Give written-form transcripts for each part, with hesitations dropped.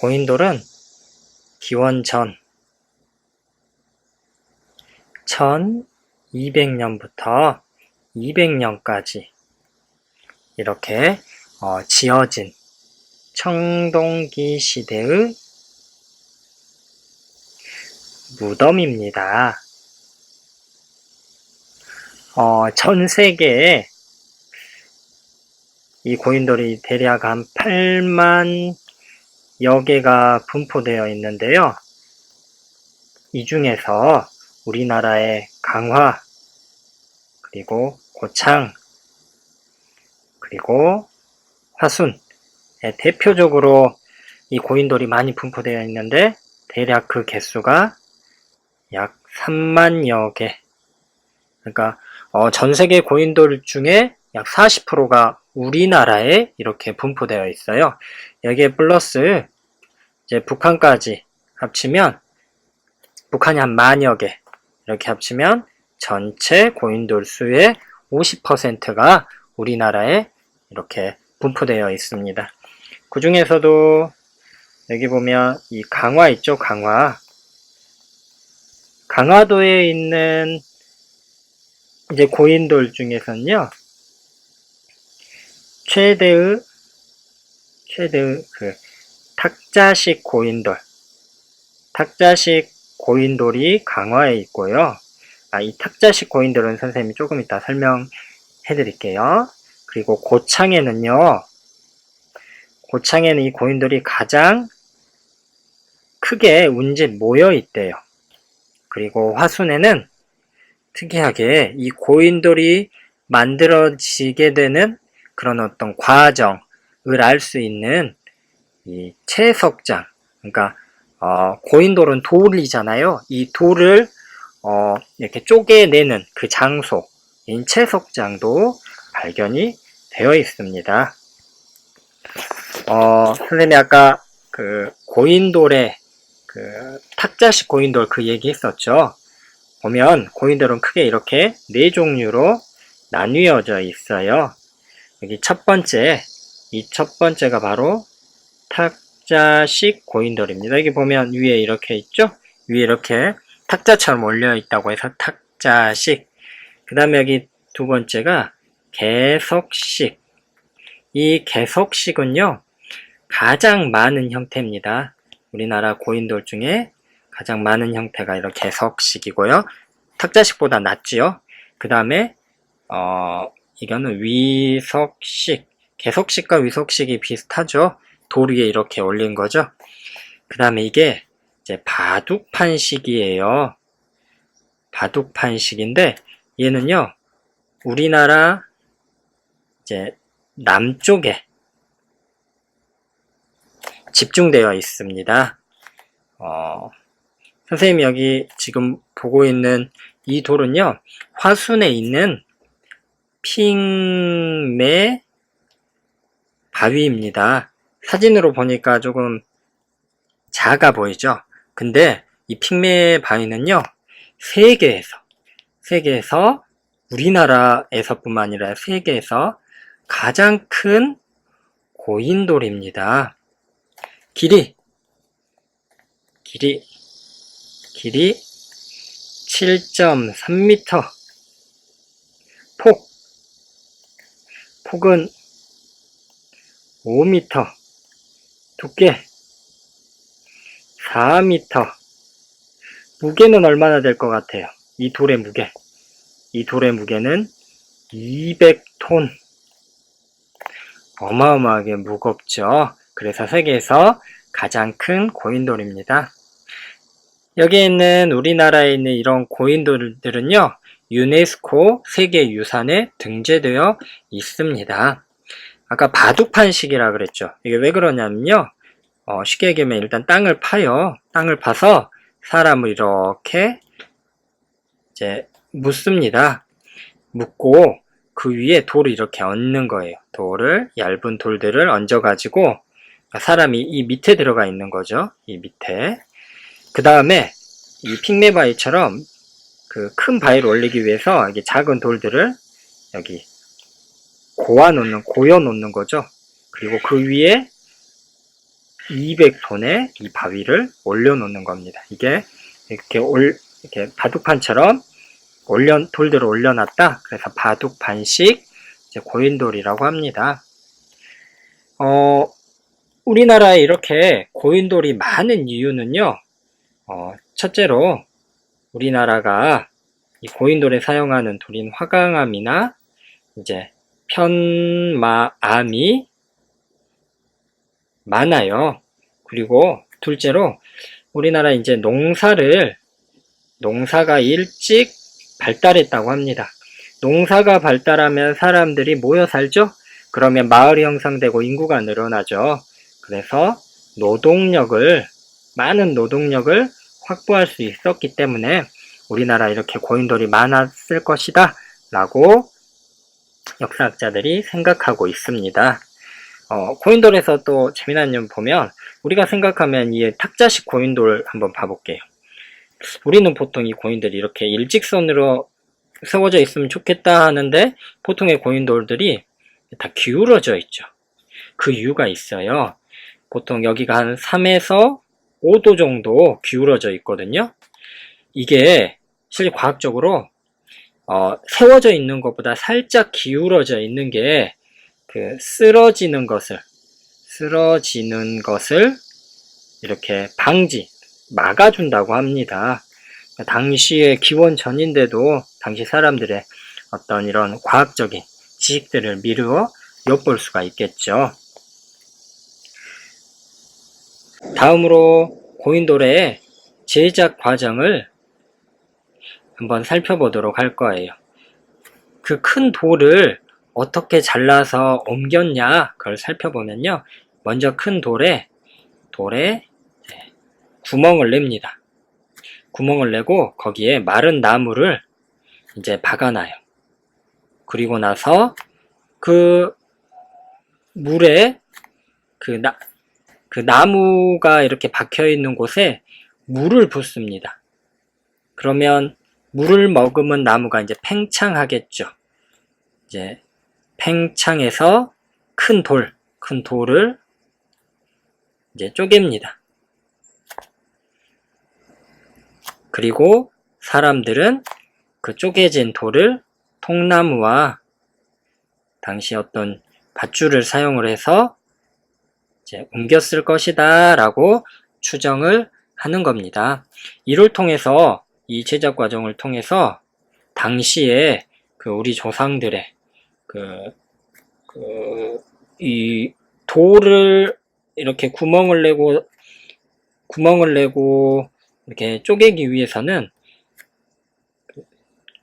고인돌은 기원전 1200년부터 200년까지 이렇게 지어진 청동기 시대의 무덤입니다. 전 세계에 이 고인돌이 대략 한 8만여 개가 분포되어 있는데요. 이 중에서 우리나라의 강화, 그리고 고창, 그리고 화순에 대표적으로 이 고인돌이 많이 분포되어 있는데 대략 그 개수가 약 3만여 개. 그러니까 전 세계 고인돌 중에 약 40%가 우리나라에 이렇게 분포되어 있어요. 여기에 플러스 이제 북한까지 합치면 북한이 한 만여 개 이렇게 합치면 전체 고인돌 수의 50%가 우리나라에 이렇게 분포되어 있습니다. 그 중에서도 여기 보면 이 강화 있죠? 강화도에 있는 이제 고인돌 중에서는요, 최대의 그 탁자식 고인돌이 강화에 있고요. 이 탁자식 고인돌은 선생님이 조금 이따 설명해 드릴게요. 그리고 고창에는 이 고인돌이 가장 크게 운집 모여 있대요. 그리고 화순에는 특이하게 이 고인돌이 만들어지게 되는 그런 어떤 과정을 알 수 있는 이 채석장, 그러니까 고인돌은 돌이잖아요. 이 돌을 이렇게 쪼개내는 그 장소인 채석장도 발견이 되어 있습니다. 선생님이 아까 그 고인돌의 그 탁자식 고인돌 그 얘기 했었죠. 보면 고인돌은 크게 이렇게 4종류로 나뉘어져 있어요. 여기 첫 번째가 바로 탁자식 고인돌입니다. 여기 보면 위에 이렇게 있죠? 위에 이렇게 탁자처럼 올려 있다고 해서 탁자식. 그 다음에 여기 두 번째가 개석식. 이 개석식은요, 가장 많은 형태입니다. 우리나라 고인돌 중에 가장 많은 형태가 이렇게 개석식이고요. 탁자식보다 낮지요. 그 다음에 이거는 위석식. 개석식과 위석식이 비슷하죠. 돌 위에 이렇게 올린 거죠. 그 다음에 이게 이제 바둑판식이에요. 바둑판식인데 얘는요, 우리나라 이제 남쪽에 집중되어 있습니다. 선생님이 여기 지금 보고 있는 이 돌은요, 화순에 있는 핑매 바위입니다. 사진으로 보니까 조금 작아 보이죠? 근데 이 핑매 바위는요, 세계에서 우리나라에서뿐만 아니라 세계에서 가장 큰 고인돌입니다. 길이 7.3m. 폭은 5m. 두께 4m. 무게는 얼마나 될 것 같아요? 이 돌의 무게는 200톤. 어마어마하게 무겁죠. 그래서 세계에서 가장 큰 고인돌입니다. 여기에 있는 우리나라에 있는 이런 고인돌들은요, 유네스코 세계유산에 등재되어 있습니다. 아까 바둑판식이라 그랬죠. 이게 왜 그러냐면요, 쉽게 얘기하면 일단 땅을 파요. 땅을 파서 사람을 이렇게 이제 묻습니다. 묻고 그 위에 돌을 이렇게 얹는 거예요. 얇은 돌들을 얹어가지고 사람이 이 밑에 들어가 있는 거죠. 이 밑에. 그 다음에 이 핑매바위처럼 그 큰 바위를 올리기 위해서 이게 작은 돌들을 여기 고여 놓는 거죠. 그리고 그 위에 200손의 이 바위를 올려놓는 겁니다. 이게 이렇게 바둑판처럼 돌들을 올려놨다. 그래서 바둑판식 고인돌이라고 합니다. 우리나라에 이렇게 고인돌이 많은 이유는요, 첫째로 우리나라가 이 고인돌에 사용하는 돌인 화강암이나 이제 편마암이 많아요. 그리고 둘째로 우리나라 이제 농사가 일찍 발달했다고 합니다. 농사가 발달하면 사람들이 모여 살죠? 그러면 마을이 형성되고 인구가 늘어나죠. 그래서 많은 노동력을 확보할 수 있었기 때문에 우리나라 이렇게 고인돌이 많았을 것이다 라고 역사학자들이 생각하고 있습니다. 고인돌에서 또 재미난 점 보면 우리가 생각하면 이 탁자식 고인돌 한번 봐볼게요. 우리는 보통 이 고인돌이 이렇게 일직선으로 세워져 있으면 좋겠다 하는데 보통의 고인돌들이 다 기울어져 있죠. 그 이유가 있어요. 보통 여기가 한 3에서 5도 정도 기울어져 있거든요. 이게 실제 과학적으로 세워져 있는 것보다 살짝 기울어져 있는 게 그 쓰러지는 것을 이렇게 막아준다고 합니다. 당시의 기원 전인데도 당시 사람들의 어떤 이런 과학적인 지식들을 미루어 엿볼 수가 있겠죠. 다음으로 고인돌의 제작 과정을 한번 살펴보도록 할 거예요. 그 큰 돌을 어떻게 잘라서 옮겼냐 그걸 살펴보면요. 먼저 큰 돌에 구멍을 냅니다. 구멍을 내고 거기에 마른 나무를 이제 박아놔요. 그리고 나서 그 물에 그 나무가 이렇게 박혀 있는 곳에 물을 붓습니다. 그러면 물을 머금은 나무가 이제 팽창하겠죠. 이제 팽창해서 큰 돌을 이제 쪼갭니다. 그리고 사람들은 그 쪼개진 돌을 통나무와 당시 어떤 밧줄을 사용을 해서 이제 옮겼을 것이다 라고 추정을 하는 겁니다. 이 제작 과정을 통해서 당시에 우리 조상들의 이 돌을 이렇게 구멍을 내고 이렇게 쪼개기 위해서는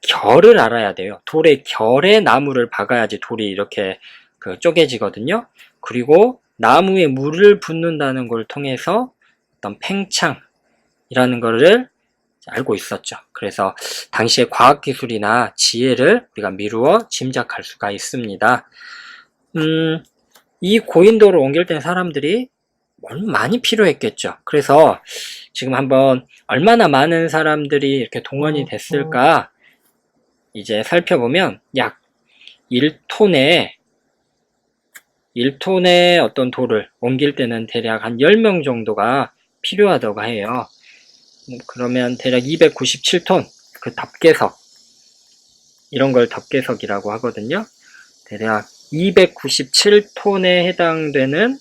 결을 알아야 돼요. 돌의 결에 나무를 박아야지 돌이 이렇게 쪼개지거든요. 그리고 나무에 물을 붓는다는 걸 통해서 어떤 팽창이라는 거를 알고 있었죠. 그래서 당시의 과학기술이나 지혜를 우리가 미루어 짐작할 수가 있습니다. 이 고인돌을 옮길 땐 사람들이 많이 필요했겠죠. 그래서 지금 한번 얼마나 많은 사람들이 이렇게 동원이 됐을까 이제 살펴보면 약 1톤의 어떤 돌을 옮길 때는 대략 한 10명 정도가 필요하다고 해요. 그러면 대략 297톤, 그 덮개석, 이런 걸 덮개석이라고 하거든요. 대략 297톤에 해당되는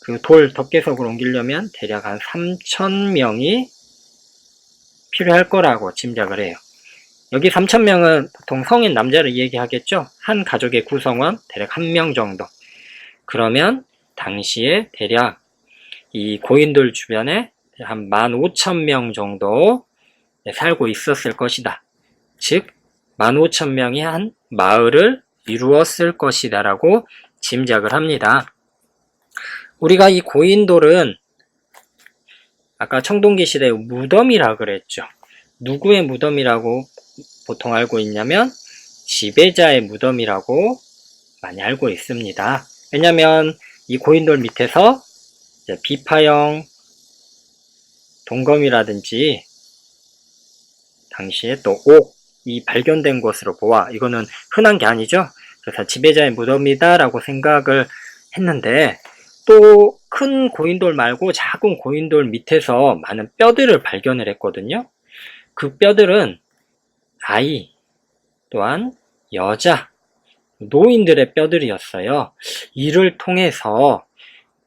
그 돌 덮개석을 옮기려면 대략 한 3,000명이 필요할 거라고 짐작을 해요. 여기 3,000명은 보통 성인 남자를 얘기하겠죠. 한 가족의 구성원 대략 1명 정도. 그러면 당시에 대략 이 고인돌 주변에 한 15,000명 정도 살고 있었을 것이다. 즉 15,000명이 한 마을을 이루었을 것이다 라고 짐작을 합니다. 우리가 이 고인돌은 아까 청동기 시대의 무덤이라 그랬죠. 누구의 무덤이라고 보통 알고 있냐면 지배자의 무덤이라고 많이 알고 있습니다. 왜냐면 이 고인돌 밑에서 이제 비파형 동검이라든지 당시에 또 옥이 발견된 것으로 보아 이거는 흔한 게 아니죠. 그래서 지배자의 무덤이다 라고 생각을 했는데 또 큰 고인돌 말고 작은 고인돌 밑에서 많은 뼈들을 발견을 했거든요. 그 뼈들은 아이 또한 여자, 노인들의 뼈들이었어요. 이를 통해서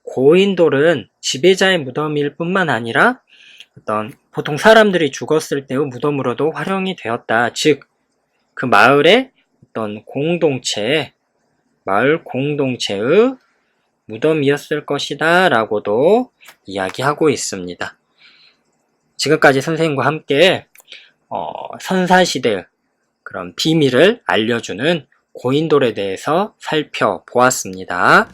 고인돌은 지배자의 무덤일 뿐만 아니라 어떤 보통 사람들이 죽었을 때의 무덤으로도 활용이 되었다. 즉, 그 마을의 어떤 공동체, 마을 공동체의 무덤이었을 것이다 라고도 이야기하고 있습니다. 지금까지 선생님과 함께 선사시대 그런 비밀을 알려주는 고인돌에 대해서 살펴보았습니다.